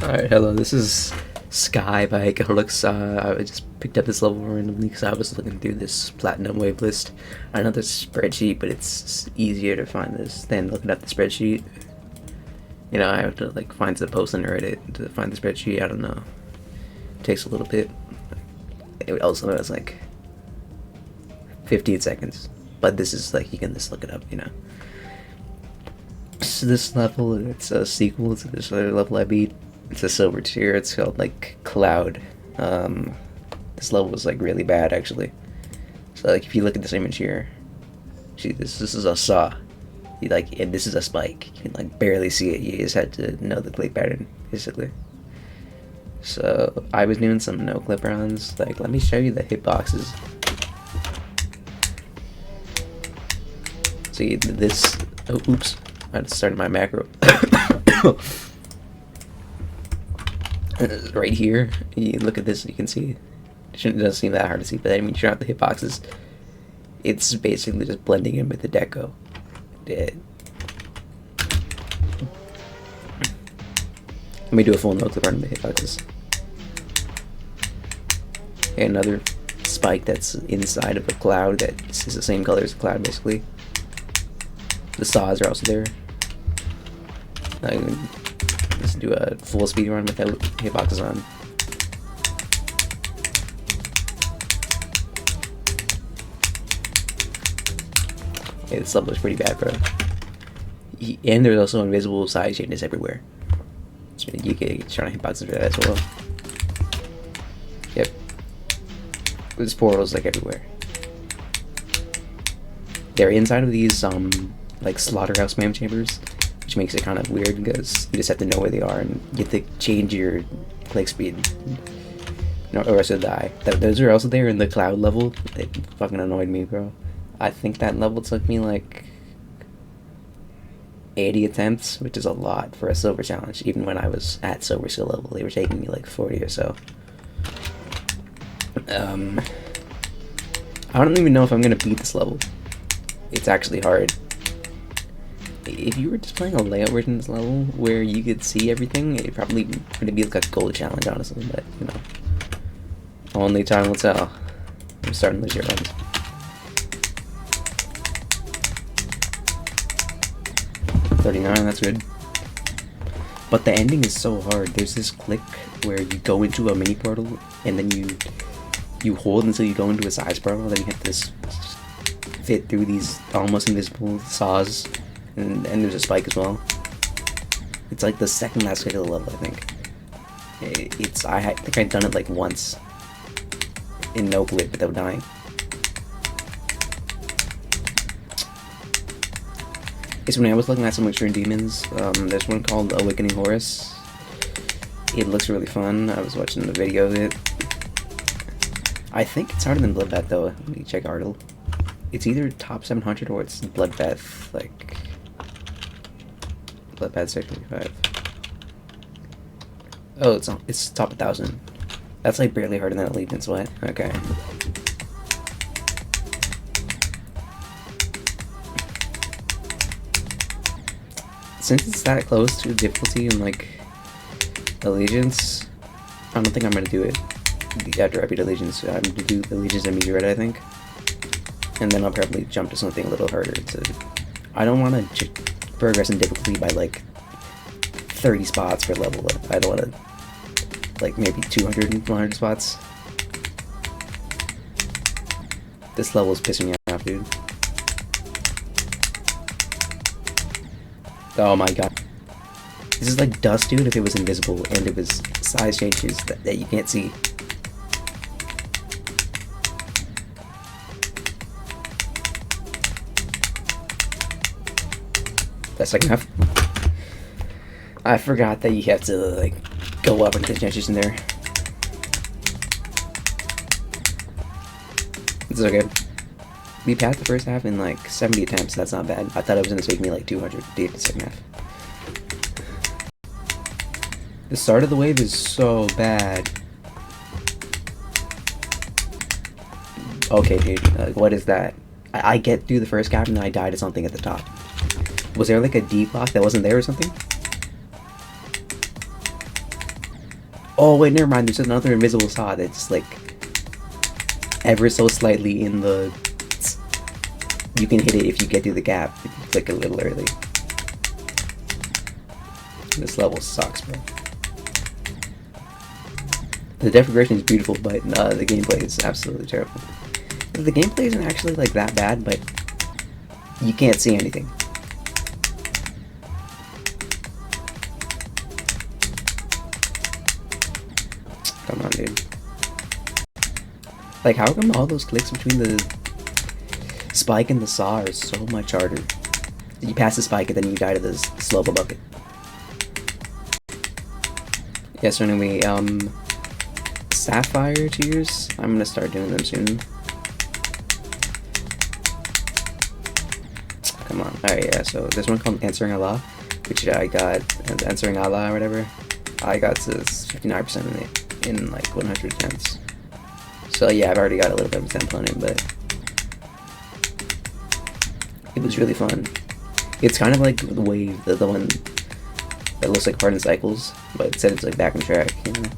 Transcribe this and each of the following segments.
Alright, hello, this is Skie by Aikaholix. I just picked up this level randomly because I was looking through this platinum wave list. I know this spreadsheet, but it's easier to find this than looking at the spreadsheet. You know, I have to like find some posts on Reddit to find the spreadsheet. I don't know. It takes a little bit. It also has like 15 seconds. But this is like, you can just look it up, you know. So this level, it's a sequel to this other level I beat. It's a silver tier. It's called like Cloud. This level was like really bad actually. So like if you look at this image here, see this is a saw. You like, and this is a spike. You can like barely see it. You just had to know the click pattern basically. So I was doing some no clip rounds. Like let me show you the hitboxes. See this? Oh, oops! I just started my macro. Right here, you look at this, you can see it doesn't seem that hard to see, but I mean, turn out the hitboxes. It's basically just blending in with the deco. Let me do a full no clip on the hitboxes. And another spike that's inside of a cloud that is the same color as the cloud, basically. The saws are also there. Let's do a full speed run without hitboxes on. Okay, this level is pretty bad, bro. And there's also invisible side changes everywhere. So you can try to hitboxes for that as well. Yep. There's portals like everywhere. They're inside of these like slaughterhouse spam chambers, which makes it kind of weird because you just have to know where they are and you have to change your click speed, or else you'll die. Those are also there in the cloud level. It fucking annoyed me, bro. I think that level took me like 80 attempts, which is a lot for a silver challenge. Even when I was at silver skill level, they were taking me like 40 or so. I don't even know if I'm gonna beat this level. It's actually hard. If you were just playing a layout version of this level where you could see everything, it probably would be like a gold challenge, honestly, but you know, only time will tell. I'm starting to lose your runs. $39, that's good. But the ending is so hard. There's this click where you go into a mini portal and then you hold until you go into a size portal, then you have to fit through these almost invisible saws. And there's a spike as well. It's like the second last click of the level, I think. I think I've done it like once in no clip without dying. It's when I was looking at some extreme demons. There's one called Awakening Horus. It looks really fun. I was watching the video of it. I think it's harder than Bloodbath though. Let me check Artle. It's either top 700 or it's Bloodbath, like Bloodbath 625. Oh, it's top 1000. That's like barely harder than Allegiance. What? Okay. Since it's that close to difficulty in like Allegiance, I don't think I'm gonna do it after I beat Allegiance. I'm gonna do Allegiance and Meteorite, I think, and then I'll probably jump to something a little harder. I don't want to progress in difficulty by like 30 spots per level. I don't want to, like, maybe 200 and 100 spots. This level is pissing me off, dude. Oh my god. This is like dust, dude, if it was invisible and it was size changes that you can't see. That's second half. I forgot that you have to like go up and get changes in there. It's okay. We passed the first half in like 70 attempts. That's not bad. I thought it was gonna take me like 200 to get the second half. The start of the wave is so bad. Okay, dude. What is that? I get through the first cap and then I die to something at the top. Was there like a D block that wasn't there or something? Oh wait, never mind. There's another invisible saw that's like ever so slightly in the. You can hit it if you get through the gap. If you click a little early. This level sucks, bro. The decoration is beautiful, but the gameplay is absolutely terrible. The gameplay isn't actually like that bad, but you can't see anything. Come on, dude. Like, how come all those clicks between the spike and the saw are so much harder? You pass the spike and then you die to this slope above it. Yeah, so anyway, Sapphire tiers, I'm gonna start doing them soon. Come on. Alright, yeah, so there's one called Answering Allah, which I got, Answering Allah or whatever, I got to 59% in it, in like 100 attempts. So yeah, I've already got a little bit of a tempo on it, but it was really fun. It's kind of like the Wave, the one that looks like Hardened Cycles, but instead it's like back on track, you know.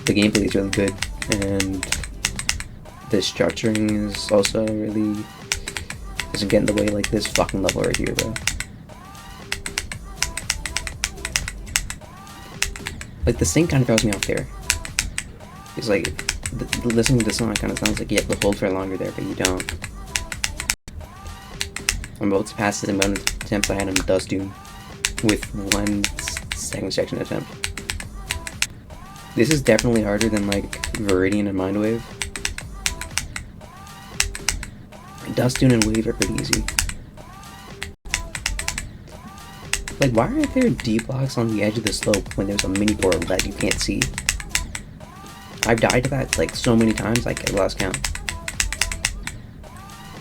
The gameplay is really good, and the structuring is also really doesn't get in the way like this fucking level right here, bro. Like the sync kind of throws me off there. It's like listening to the song kind of sounds like you have to hold for longer there, but you don't. I'm about to pass the amount of attempts I had on Dust Dune with 1 second section attempt. This is definitely harder than like Viridian and Mindwave. Dust Dune and Wave are pretty easy. Like, why aren't there D blocks on the edge of the slope when there's a mini portal that you can't see? I've died to that like so many times, like I lost count.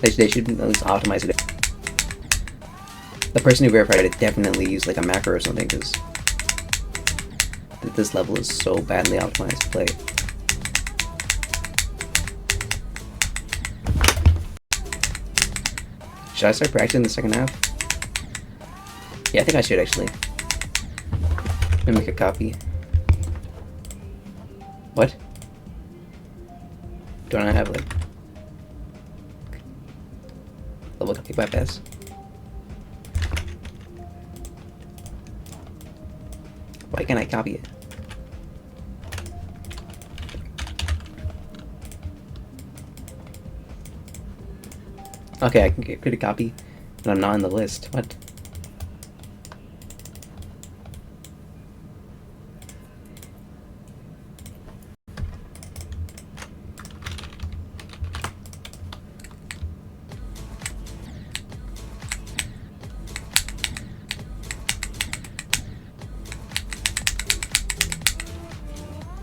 They should at least optimize it. The person who verified it definitely used like a macro or something, because this level is so badly optimized to play. Should I start practicing the second half? Yeah, I think I should actually. Let me make a copy. What? Don't I have like level copy bypass? Why can't I copy it? Okay, I can create a copy, but I'm not on the list. What?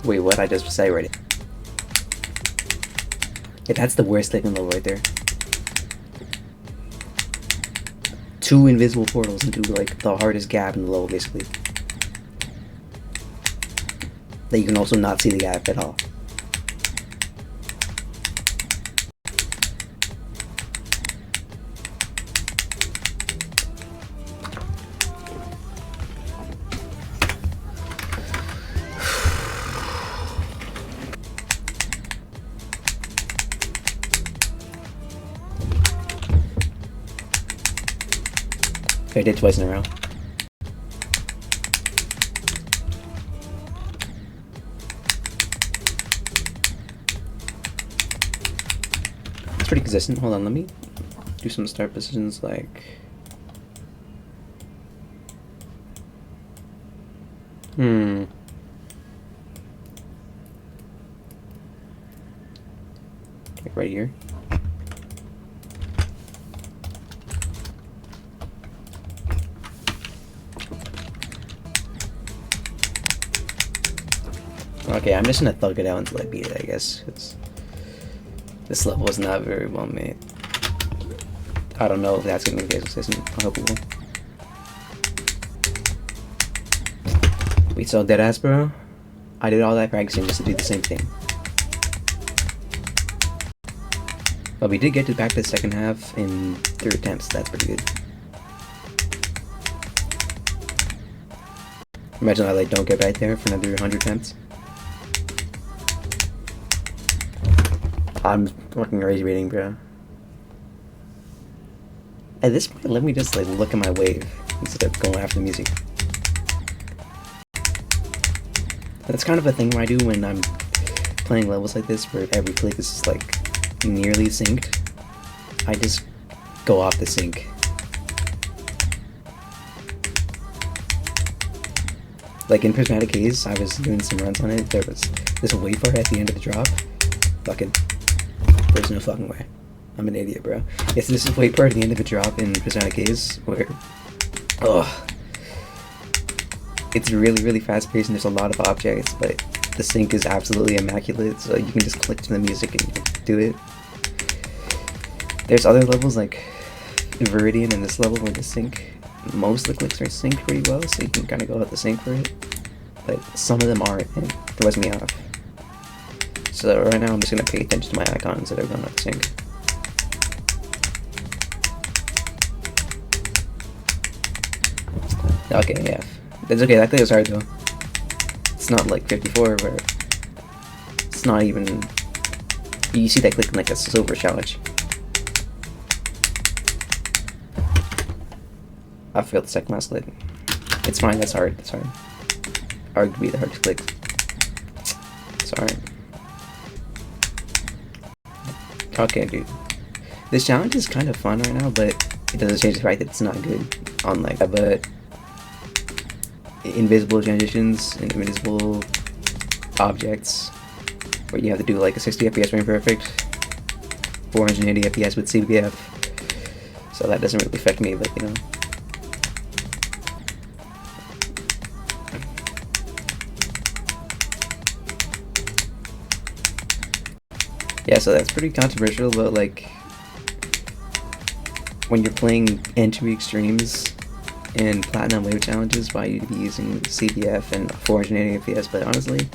Wait, what? I just say right. Yeah, that's the worst thing in the level right there. 2 invisible portals into like the hardest gap in the level, basically. That you can also not see the gap at all. I did twice in a row. It's pretty consistent. Hold on, let me do some start positions like... Like right here. Okay, I'm just gonna thug it out until I beat it, I guess. This level was not very well made. I don't know if that's gonna be the case consistent. I hope it will. Wait, so deadass, bro? I did all that practicing just to do the same thing. But we did get back to the second half in 3 attempts. That's pretty good. Imagine I like don't get back there for another 100 attempts. I'm fucking rage baiting, bro. At this point, let me just like look at my wave instead of going after the music. That's kind of a thing I do when I'm playing levels like this, where every click is like nearly synced. I just go off the sync. Like in Prismatic Haze, I was doing some runs on it. There was this wave bar at the end of the drop. Fucking, there's no fucking way. I'm an idiot, bro. Yes, this is wait part at the end of a drop in Prismatic Haze where, it's really, really fast paced and there's a lot of objects, but the sync is absolutely immaculate, so you can just click to the music and do it. There's other levels like Viridian and this level where the sync, most of the clicks are synced pretty well, so you can kind of go out the sync for it, but some of them aren't, and it throws me off. So right now I'm just going to pay attention to my icons that are going out the sync. Okay, yeah. It's okay, that click is hard though. It's not like 54 where it's not even... You see that click in like a silver challenge. I failed the second last click. It's fine, that's hard, that's hard. Hard to be the hardest click. Sorry. Okay, dude. This challenge is kind of fun right now, but it doesn't change the fact that it's not good on like that, but invisible transitions and invisible objects where you have to do like a 60 FPS frame perfect, 480 FPS with CPF, so that doesn't really affect me, but you know. Yeah, so that's pretty controversial, but like when you're playing entry extremes and platinum wave challenges, why you'd be using CPF and 480 FPS, but honestly,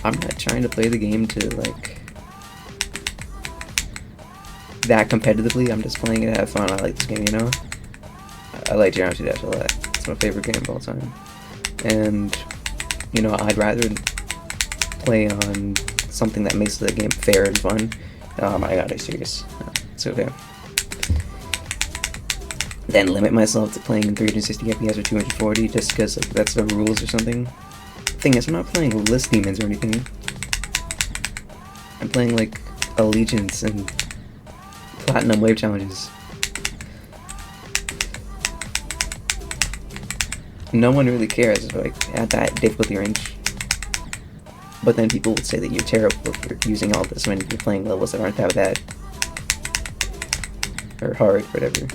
I'm not trying to play the game to like that competitively. I'm just playing it to have fun. I like this game, you know? I like Geometry Dash a lot. It's my favorite game of all time. And, you know, I'd rather play on something that makes the game fair and fun. Oh my god, I'm serious. It's okay. Then limit myself to playing in 360 FPS or 240 just because like, that's the rules or something. Thing is, I'm not playing list demons or anything. I'm playing like Allegiance and Platinum Wave challenges. No one really cares like at that difficulty range. But then people would say that you're terrible for using all this when you're playing levels that aren't that bad. Or hard, whatever.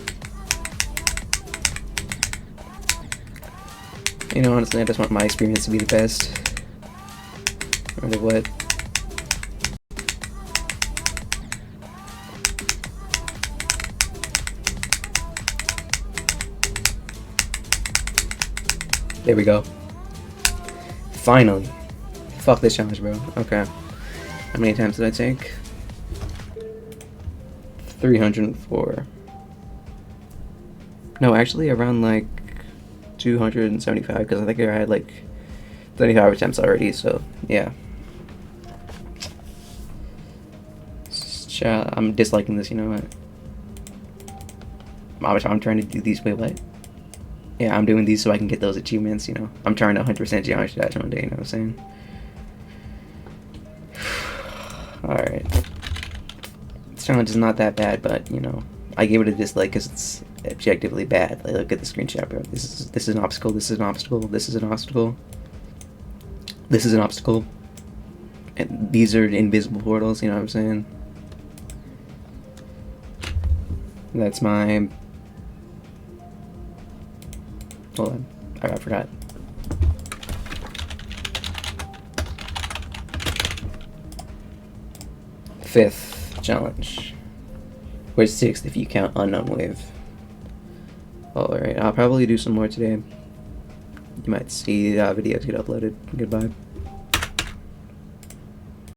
You know, honestly, I just want my experience to be the best. No matter what. There we go. Finally. Fuck this challenge, bro. Okay. How many attempts did I take? 304. No, actually around like 275, because I think I had like 35 attempts already, so yeah. I'm disliking this, you know what? I'm trying to do these, wait, what? Yeah, I'm doing these so I can get those achievements, you know? I'm trying to 100% Geometry Dash one day, you know what I'm saying? Alright. This challenge is not that bad, but, you know, I gave it a dislike because it's objectively bad. Like, look at the screenshot, bro. This is an obstacle, this is an obstacle, this is an obstacle. This is an obstacle. And these are invisible portals, you know what I'm saying? That's my... Hold on. I forgot. Fifth challenge. Where's sixth if you count unknown wave? Alright, I'll probably do some more today. You might see videos get uploaded. Goodbye.